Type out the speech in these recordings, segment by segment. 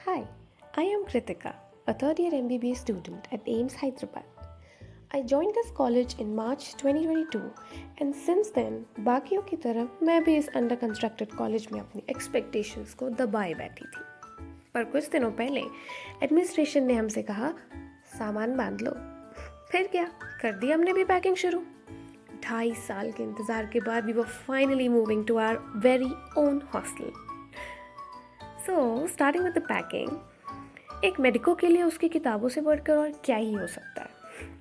Hi, I am Kritika, a third year MBBS student at AIMS Hyderabad. I joined this college in March 2022 and since then बाकियों की तरह मैं भी इस under constructed college में अपनी एक्सपेक्टेशंस को दबाए बैठी थी। पर कुछ दिनों पहले एडमिनिस्ट्रेशन ने हमसे कहा सामान बांध लो। फिर क्या कर दी हमने भी पैकिंग शुरू। 2.5 साल के इंतज़ार के बाद we were finally moving to our very own hostel. So starting with the packing, एक मेडिको के लिए उसकी किताबों से बढ़कर और क्या ही हो सकता है।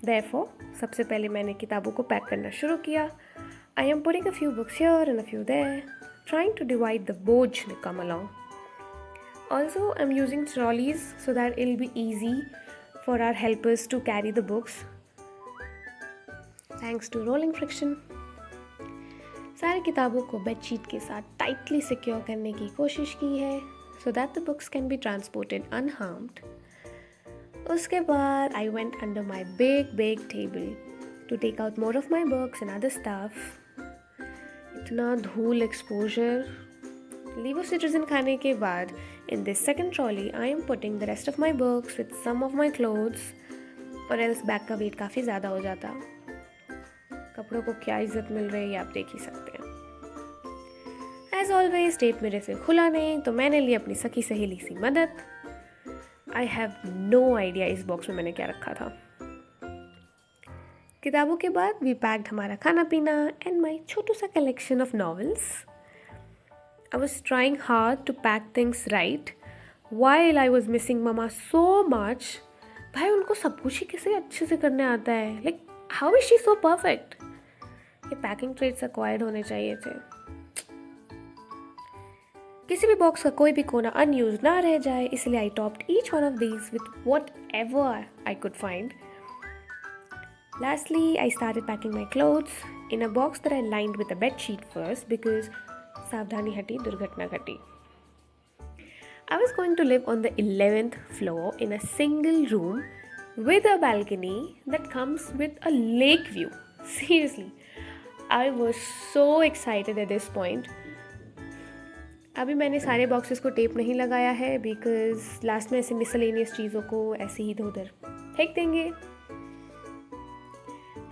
Therefore, सबसे पहले मैंने किताबों को पैक करना शुरू किया। I am putting a few books here and a few there, trying to divide the बोझ that come along. Also, I'm using trolleys so that it'll be easy for our helpers to carry the books. Thanks to rolling friction. सारी किताबों को bedsheet के साथ tightly secure करने की कोशिश की है so that the books can be transported unharmed. उसके बाद I went under my big table to take out more of my books and other stuff. इतना धूल exposure. Leave of citizen खाने के बाद in this second trolley I am putting the rest of my books with some of my clothes, or else bag का wait काफ़ी ज़्यादा हो जाता। कपड़ों को क्या इज्जत मिल रही है आप देख ही सकते हैं। As always, टेप मेरे से खुला नहीं तो मैंने ली अपनी सखी सहेली सी मदद। I have no idea इस बॉक्स में मैंने क्या रखा था। किताबों के बाद we packed हमारा खाना पीना and my छोटू सा collection of novels. I was trying hard to pack things right while I was missing mama so much. भाई उनको सब कुछ ही कैसे अच्छे से करने आता है। Like how is she so perfect? ये packing traits acquired होने चाहिए थे। किसी भी बॉक्स का कोई भी कोना अनयूज ना रह जाए इसलिए I topped each one of these with whatever I could find. Lastly, I started packing my clothes in a box that I lined with a bed sheet first because सावधानी हटी दुर्घटना घटी। I was going to live on the 11th floor in a single room with a balcony that comes with a lake view. Seriously, I was so excited at this point. अभी मैंने सारे boxes को tape नहीं लगाया है because last में ऐसे miscellaneous चीज़ों को ऐसे ही इधर उधर फेंक देंगे।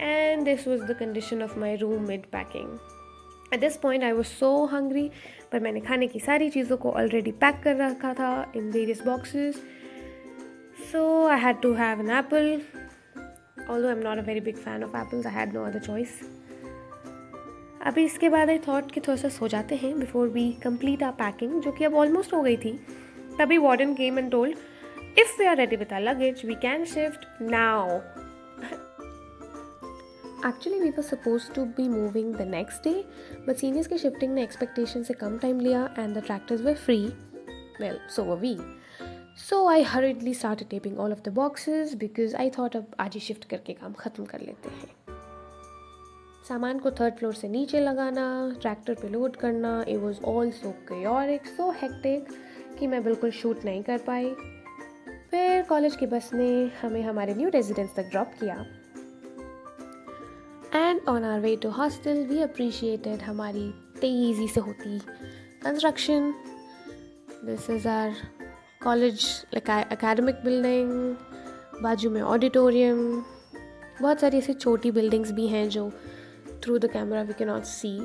And this was the condition of my room mid packing. At this point I was so hungry, पर मैंने खाने की सारी चीज़ों को ऑलरेडी पैक कर रखा था in various boxes. So I had to have an apple, although I am not a very big fan of apples, I had no other choice. अभी इसके बाद आई थॉट कि थोड़ा सा सो जाते हैं before we complete our packing, जो कि अब ऑलमोस्ट हो गई थी। तभी warden came and told if we are ready with our luggage we can shift now. Actually we were suppose to be moving the next day, but seniors के shifting ने expectation से कम टाइम लिया and the tractors were free. Well so were we. So I hurriedly started taping all of the boxes because I thought अब आज ही shift करके काम ख़त्म कर लेते हैं। सामान को थर्ड फ्लोर से नीचे लगाना, ट्रैक्टर पे लोड करना, it was all so chaotic, so hectic कि मैं बिल्कुल शूट नहीं कर पाई। फिर कॉलेज की बस ने हमें हमारे न्यू रेजिडेंस तक ड्रॉप किया and on our way to hostel we appreciated हमारी तेज़ी से होती construction. This is our college academic building, बाजू में ऑडिटोरियम, बहुत सारी ऐसी छोटी बिल्डिंग्स भी हैं जो through the camera we cannot see.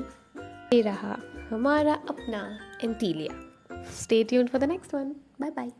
ये रहा हमारा अपना Antilia. Stay tuned for the next one. Bye bye.